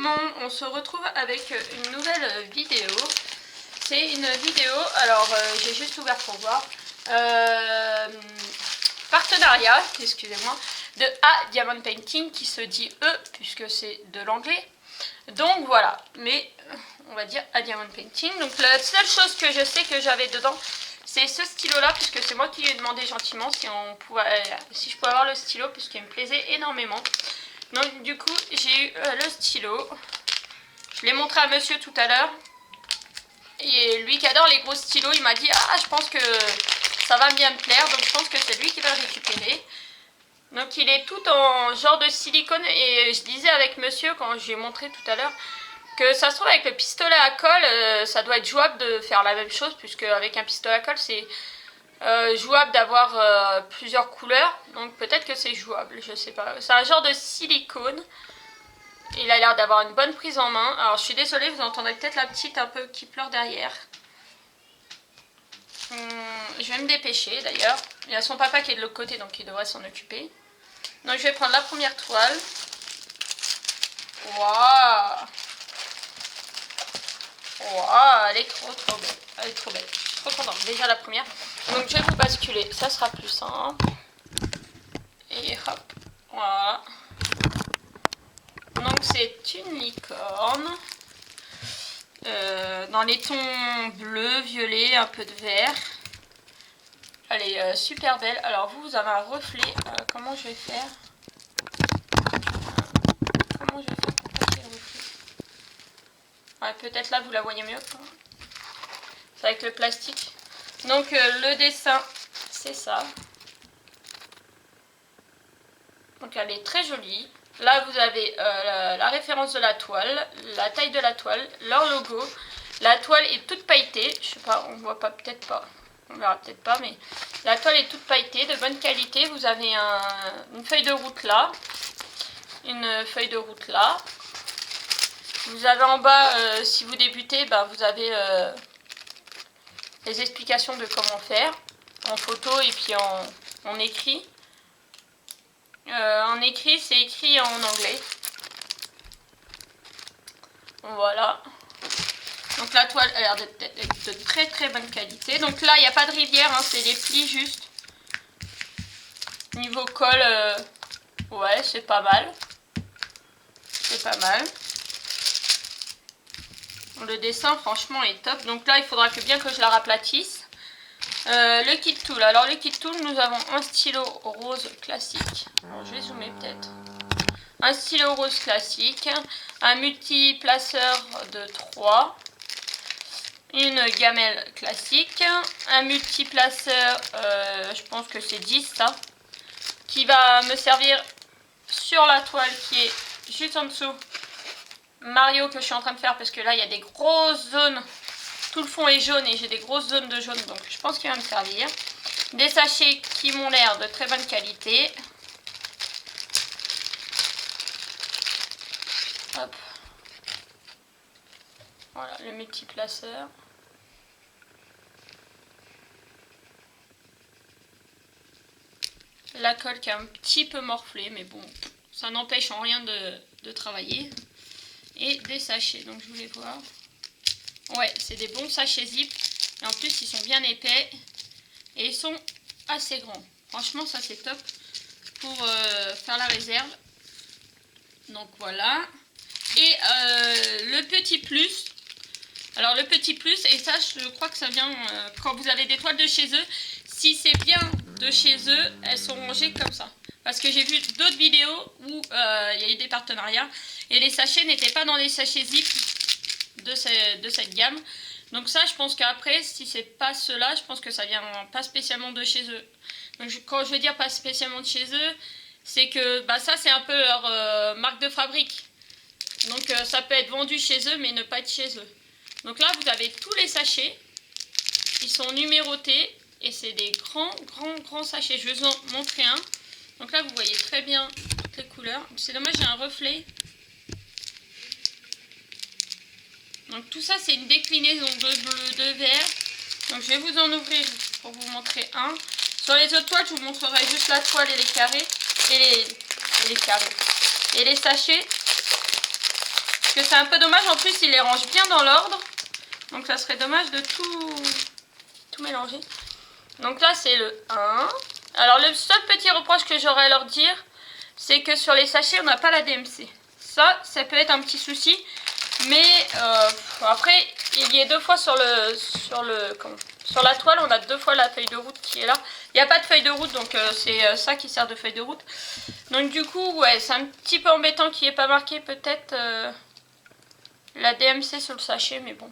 monde, on se retrouve avec une nouvelle vidéo. C'est une vidéo, alors j'ai juste ouvert pour voir, partenariat, excusez-moi, de A Diamond Painting qui se dit E puisque c'est de l'anglais. Donc voilà, mais on va dire A Diamond Painting. Donc la seule chose que je sais que j'avais dedans, c'est ce stylo là, puisque c'est moi qui lui ai demandé gentiment si je pouvais avoir le stylo, puisqu'il me plaisait énormément. Donc du coup j'ai eu le stylo. Je l'ai montré à monsieur tout à l'heure. Et lui qui adore les gros stylos, il m'a dit ah je pense que ça va bien me plaire. Donc je pense que c'est lui qui va le récupérer. Donc il est tout en genre de silicone. Et je disais avec monsieur quand j'ai montré tout à l'heure que ça se trouve avec le pistolet à colle, ça doit être jouable de faire la même chose. Puisque avec un pistolet à colle c'est jouable d'avoir plusieurs couleurs. Donc peut-être que c'est jouable, je sais pas. C'est un genre de silicone. Il a l'air d'avoir une bonne prise en main. Alors je suis désolée, vous entendrez peut-être la petite un peu qui pleure derrière. Je vais me dépêcher d'ailleurs. Il y a son papa qui est de l'autre côté donc il devrait s'en occuper. Donc je vais prendre la première toile. Waouh! Waouh, elle est trop belle. Elle est trop belle. Je suis trop contente. Déjà la première. Donc je vais vous basculer. Ça sera plus simple. Et hop. Voilà. Donc c'est une licorne. Dans les tons bleu, violet, un peu de vert. Elle est super belle. Alors vous avez un reflet. Comment je vais faire? Comment je vais faire pour passer le reflet? Ouais, peut-être là vous la voyez mieux. C'est avec le plastique. Donc le dessin, c'est ça. Donc elle est très jolie. Là vous avez la référence de la toile, la taille de la toile, leur logo. La toile est toute pailletée. Je sais pas, on voit pas, peut-être pas. On verra peut-être pas, mais la toile est toute pailletée, de bonne qualité. Vous avez une feuille de route là. Une feuille de route là. Vous avez en bas, si vous débutez, vous avez les explications de comment faire. En photo et puis en écrit. En écrit, c'est écrit en anglais. Voilà. Donc la toile a l'air d'être de très bonne qualité. Donc là, il n'y a pas de rivière, hein, c'est les plis juste. Niveau colle, ouais, c'est pas mal. C'est pas mal. Le dessin, franchement, est top. Donc là, il faudra bien que je la raplatisse. Le kit tool. Alors le kit tool, nous avons un stylo rose classique. Alors, je vais zoomer peut-être. Un stylo rose classique. Un multiplaceur de 3. Une gamelle classique. Un multiplaceur, je pense que c'est 10 ça. Qui va me servir sur la toile qui est juste en dessous. Mario que je suis en train de faire parce que là il y a des grosses zones. Tout le fond est jaune et j'ai des grosses zones de jaune, donc je pense qu'il va me servir. Des sachets qui m'ont l'air de très bonne qualité. Hop. Voilà, le multiplaceur. La colle qui est un petit peu morflée, mais bon, ça n'empêche en rien de travailler. Et des sachets, donc je voulais voir. Ouais, c'est des bons sachets zip. Et en plus, ils sont bien épais. Et ils sont assez grands. Franchement, ça c'est top pour faire la réserve. Donc voilà. Et le petit plus. Alors le petit plus, et ça je crois que ça vient quand vous avez des toiles de chez eux. Si c'est bien de chez eux, elles sont rangées comme ça. Parce que j'ai vu d'autres vidéos où il y a eu des partenariats. Et les sachets n'étaient pas dans les sachets zip de cette gamme. Donc ça, je pense qu'après, si c'est pas cela, je pense que ça vient pas spécialement de chez eux. Donc quand je veux dire pas spécialement de chez eux, c'est que ça c'est un peu leur marque de fabrique. Donc ça peut être vendu chez eux mais ne pas être chez eux. Donc là vous avez tous les sachets. Ils sont numérotés et c'est des grands sachets. Je vais vous en montrer un. Donc là vous voyez très bien toutes les couleurs. C'est dommage, j'ai un reflet. Donc tout ça c'est une déclinaison de bleu, de vert. Donc je vais vous en ouvrir pour vous montrer un. Sur les autres toiles je vous montrerai juste la toile et les carrés. Et les carrés. Et les sachets. que c'est un peu dommage, en plus il les range bien dans l'ordre. Donc ça serait dommage de tout mélanger. Donc là c'est le 1. Alors le seul petit reproche que j'aurais à leur dire, c'est que sur les sachets on n'a pas la DMC. Ça peut être un petit souci. Mais après il y a 2 fois sur la toile, on a 2 fois la feuille de route qui est là. Il n'y a pas de feuille de route, donc c'est ça qui sert de feuille de route. Donc du coup, ouais, c'est un petit peu embêtant qu'il n'y ait pas marqué peut-être la DMC sur le sachet, mais bon.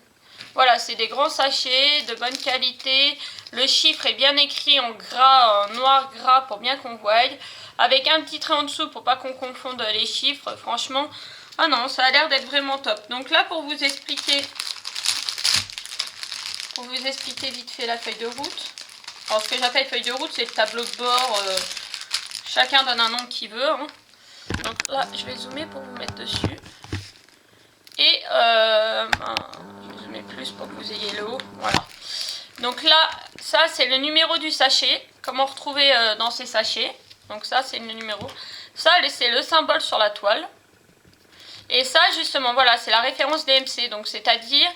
Voilà, c'est des grands sachets, de bonne qualité. Le chiffre est bien écrit en gras, en noir gras pour bien qu'on voie. Avec un petit trait en dessous pour pas qu'on confonde les chiffres, franchement. Ah non, ça a l'air d'être vraiment top. Donc là, pour vous expliquer vite fait la feuille de route. Alors ce que j'appelle feuille de route, c'est le tableau de bord. Chacun donne un nom qu'il veut. Hein. Donc là, je vais zoomer pour vous mettre dessus. Et je vais zoomer plus pour que vous ayez le haut. Voilà. Donc là, ça c'est le numéro du sachet. Comment retrouver dans ces sachets. Donc ça, c'est le numéro. Ça, c'est le symbole sur la toile. Et ça, justement, voilà, c'est la référence DMC. Donc c'est-à-dire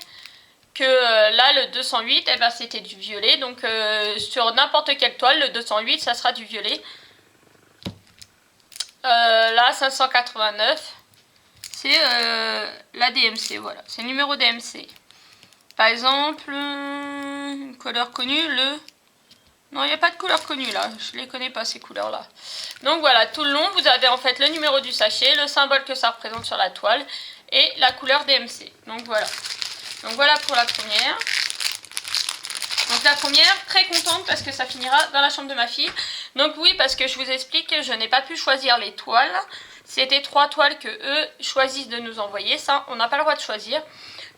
que là, le 208, eh ben, c'était du violet. Donc sur n'importe quelle toile, le 208, ça sera du violet. Là, 589, c'est la DMC, voilà. C'est le numéro DMC. Par exemple, une couleur connue, le... Non, il n'y a pas de couleur connue là. Je ne les connais pas, ces couleurs-là. Donc voilà, tout le long, vous avez en fait le numéro du sachet, le symbole que ça représente sur la toile et la couleur DMC. Donc voilà. Donc voilà pour la première. Donc la première, très contente parce que ça finira dans la chambre de ma fille. Donc oui, parce que je vous explique que je n'ai pas pu choisir les toiles. C'était 3 toiles que eux choisissent de nous envoyer. Ça, on n'a pas le droit de choisir.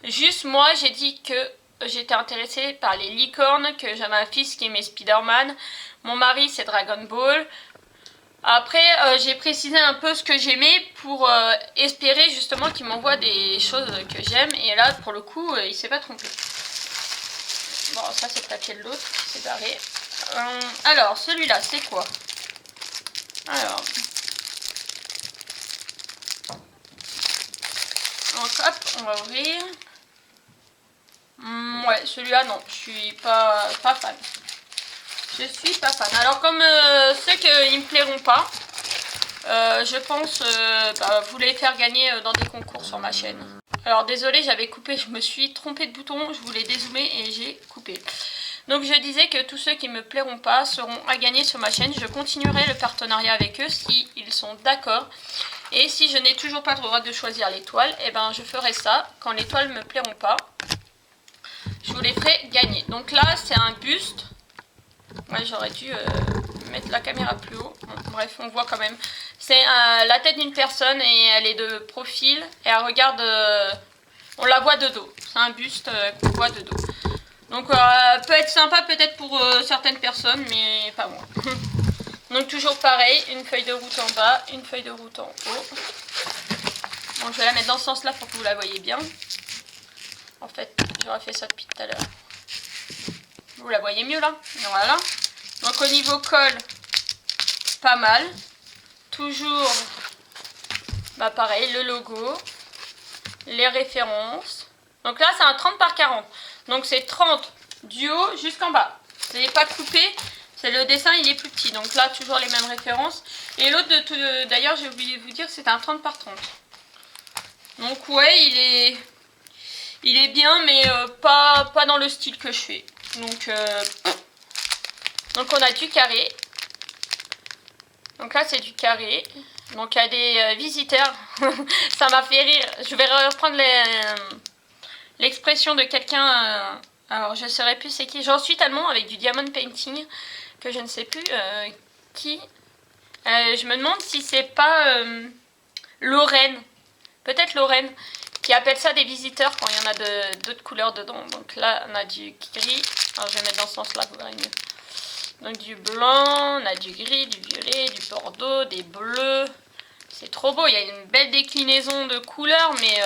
Juste moi, j'ai dit que j'étais intéressée par les licornes, que j'avais un fils qui aimait Spider-Man. Mon mari, c'est Dragon Ball. Après, j'ai précisé un peu ce que j'aimais pour espérer justement qu'il m'envoie des choses que j'aime. Et là, pour le coup, il s'est pas trompé. Bon, ça c'est le papier de l'autre, c'est barré. Alors, celui-là, c'est quoi? Alors. Donc, hop, on va ouvrir. Ouais, celui-là, non, je suis pas fan. Je suis pas fan. Alors, comme ceux qui me plairont pas, je pense vous les faire gagner dans des concours sur ma chaîne. Alors désolé, j'avais coupé, je me suis trompée de bouton, je voulais dézoomer et j'ai coupé. Donc je disais que tous ceux qui me plairont pas seront à gagner sur ma chaîne. Je continuerai le partenariat avec eux s'ils sont d'accord. Et si je n'ai toujours pas le droit de choisir les toiles, eh ben je ferai ça. Quand les toiles me plairont pas, je vous les ferai gagner. Donc là c'est un buste. Ouais, j'aurais dû mettre la caméra plus haut. Bon, bref, on voit quand même. C'est la tête d'une personne et elle est de profil. Et elle regarde... on la voit de dos. C'est un buste qu'on voit de dos. Donc peut être sympa peut-être pour certaines personnes, mais pas moi. Donc toujours pareil, une feuille de route en bas, une feuille de route en haut. Bon, je vais la mettre dans ce sens-là pour que vous la voyez bien. En fait, j'aurais fait ça depuis tout à l'heure. Vous la voyez mieux là. Voilà. Donc au niveau colle, pas mal. Toujours, pareil, le logo, les références. Donc là, c'est un 30 par 40. Donc c'est 30 du haut jusqu'en bas. C'est pas coupé. C'est le dessin, il est plus petit. Donc là, toujours les mêmes références. Et l'autre, d'ailleurs, j'ai oublié de vous dire, c'est un 30 par 30. Donc ouais, il est bien, mais pas dans le style que je fais. Donc on a du carré. Donc là c'est du carré. Donc il y a des visiteurs. Ça m'a fait rire. Je vais reprendre l'expression de quelqu'un. Alors je ne saurais plus c'est qui. J'en suis tellement avec du diamond painting que je ne sais plus qui. Je me demande si c'est pas Lorraine. Peut-être Lorraine. Qui appelle ça des visiteurs quand il y en a d'autres couleurs dedans. Donc là on a du gris. Alors je vais mettre dans ce sens là, vous verrez mieux. Donc du blanc, on a du gris, du violet, du bordeaux, des bleus. C'est trop beau, il y a une belle déclinaison de couleurs, mais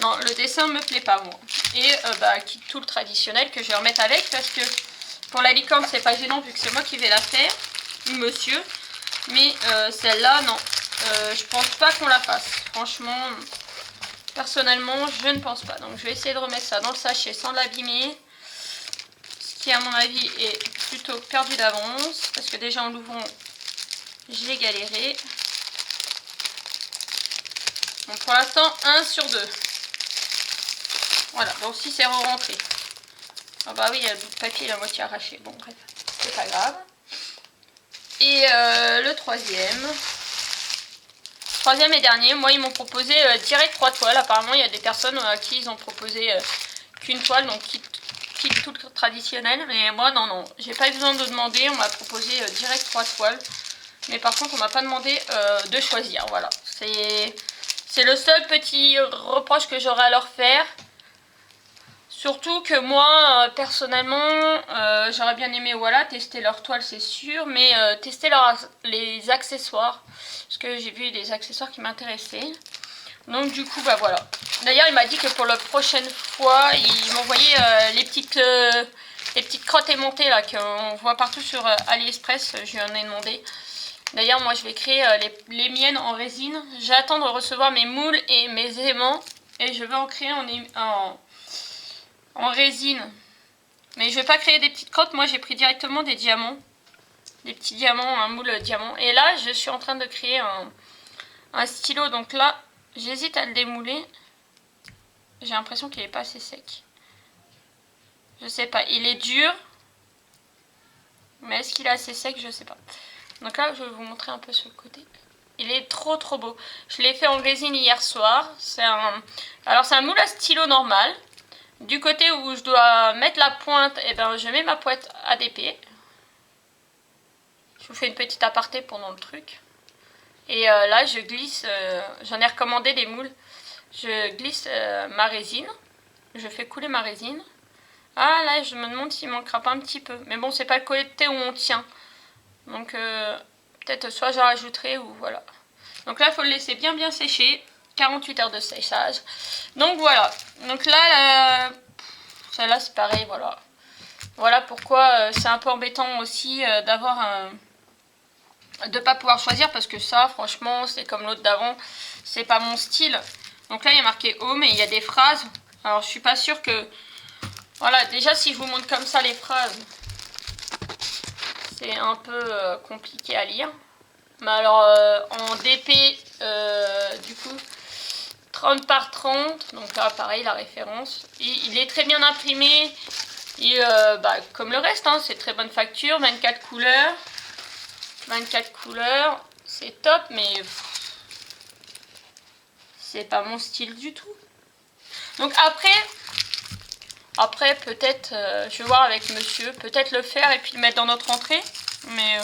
non, le dessin me plaît pas moi. Et tout le traditionnel que je vais remettre avec, parce que pour la licorne c'est pas gênant vu que c'est moi qui vais la faire, ou monsieur. Mais celle-là, non, je pense pas qu'on la fasse. Franchement, Personnellement, je ne pense pas. Donc je vais essayer de remettre ça dans le sachet sans l'abîmer. Ce qui à mon avis est plutôt perdu d'avance. Parce que déjà en l'ouvrant, j'ai galéré. Donc pour l'instant, 1 sur 2. Voilà, donc si c'est re-rentré. Ah bah oui, il y a le bout de papier, la moitié arraché. Bon bref, c'est pas grave. Et le troisième et dernier, moi ils m'ont proposé direct 3 toiles. Apparemment il y a des personnes à qui ils ont proposé qu'une toile, donc quitte tout le traditionnel. Mais moi non, j'ai pas eu besoin de demander, on m'a proposé direct 3 toiles. Mais par contre on m'a pas demandé de choisir, voilà. C'est le seul petit reproche que j'aurais à leur faire. Surtout que moi, personnellement, j'aurais bien aimé voilà, tester leur toile, c'est sûr, mais tester les accessoires. Parce que j'ai vu des accessoires qui m'intéressaient. Donc du coup, bah voilà. D'ailleurs, il m'a dit que pour la prochaine fois, il m'envoyait les petites crottes aimantées là qu'on voit partout sur AliExpress. Je lui en ai demandé. D'ailleurs, moi, je vais créer les miennes en résine. J'attends de recevoir mes moules et mes aimants. Et je vais en créer en résine. Mais je vais pas créer des petites crottes, moi j'ai pris directement des diamants. Des petits diamants, un moule diamant. Et là je suis en train de créer un stylo. Donc là j'hésite à le démouler. J'ai l'impression qu'il est pas assez sec. Je sais pas, il est dur. Mais est-ce qu'il est assez sec? Je sais pas. Donc là je vais vous montrer un peu sur le côté. Il est trop beau. Je l'ai fait en résine hier soir. Alors c'est un moule à stylo normal. Du côté où je dois mettre la pointe, et ben je mets ma pointe ADP. Je vous fais une petite aparté pendant le truc. Et là je glisse, j'en ai recommandé des moules. Je glisse ma résine. Je fais couler ma résine. Ah là je me demande s'il manquera pas un petit peu. Mais bon c'est pas le côté où on tient. Donc peut-être soit j'en rajouterai ou voilà. Donc là il faut le laisser bien sécher. 48 heures de séchage. Donc voilà. Donc là, celle-là c'est pareil, voilà. Voilà pourquoi c'est un peu embêtant aussi d'avoir de pas pouvoir choisir, parce que ça, franchement, c'est comme l'autre d'avant, c'est pas mon style. Donc là, il y a marqué home et il y a des phrases. Alors je suis pas sûre que... Voilà, déjà si je vous montre comme ça les phrases, c'est un peu compliqué à lire. Mais alors en DP, du coup... 30 par 30, donc là pareil la référence, il est très bien imprimé, et, comme le reste, hein, c'est très bonne facture, 24 couleurs, c'est top, mais c'est pas mon style du tout. Donc après peut-être, je vais voir avec monsieur, peut-être le faire et puis le mettre dans notre entrée, mais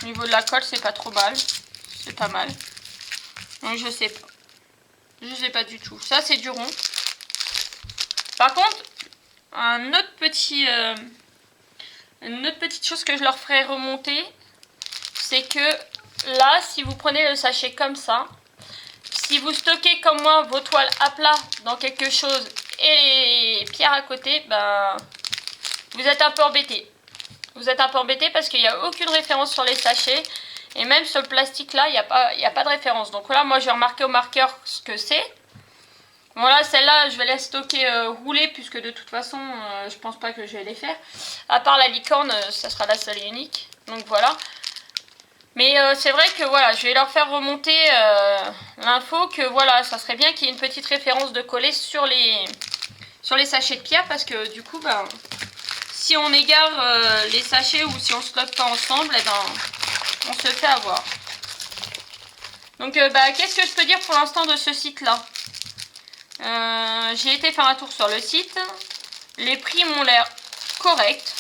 au niveau de la colle c'est pas trop mal, c'est pas mal. Donc je sais pas. Je sais pas du tout. Ça c'est du rond. Par contre, une autre petite chose que je leur ferai remonter, c'est que là, si vous prenez le sachet comme ça, si vous stockez comme moi vos toiles à plat dans quelque chose et les pierres à côté, ben vous êtes un peu embêté. Vous êtes un peu embêté parce qu'il n'y a aucune référence sur les sachets. Et même sur le plastique là, il n'y a pas de référence. Donc là, moi, je vais remarquer au marqueur ce que c'est. Voilà, celle-là, je vais la stocker roulée, puisque de toute façon, je pense pas que je vais les faire. À part la licorne, ça sera la seule et unique. Donc voilà. Mais c'est vrai que voilà, je vais leur faire remonter l'info que voilà, ça serait bien qu'il y ait une petite référence de coller sur les sachets de pierre. Parce que du coup, ben, si on égare les sachets ou si on se stocke pas ensemble, eh ben... on se fait avoir. Donc qu'est-ce que je peux dire pour l'instant de ce site là? J'ai été faire un tour sur le site. Les prix m'ont l'air corrects.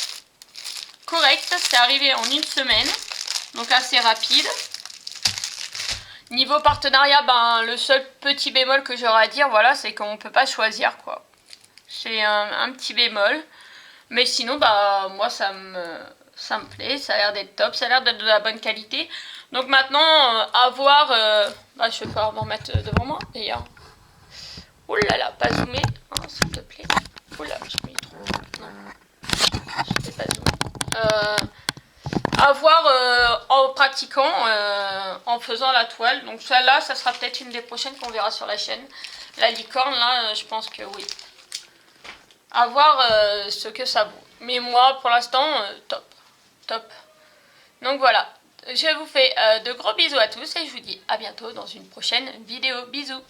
C'est arrivé en une semaine. Donc assez rapide. Niveau partenariat, ben, le seul petit bémol que j'aurais à dire, voilà, c'est qu'on ne peut pas choisir quoi. C'est un petit bémol. Mais sinon, bah moi ça me plaît, ça a l'air d'être top, ça a l'air d'être de la bonne qualité. Donc maintenant, à voir, je vais pouvoir m'en remettre devant moi d'ailleurs. Oh là là, pas zoomer, hein, s'il te plaît. Oh là, j'ai mis trop. Non, je vais pas zoomer. À voir en pratiquant, en faisant la toile. Donc celle-là, ça sera peut-être une des prochaines qu'on verra sur la chaîne. La licorne, là, je pense que oui. À voir ce que ça vaut. Mais moi, pour l'instant, top. Top. Donc voilà. Je vous fais de gros bisous à tous et je vous dis à bientôt dans une prochaine vidéo. Bisous.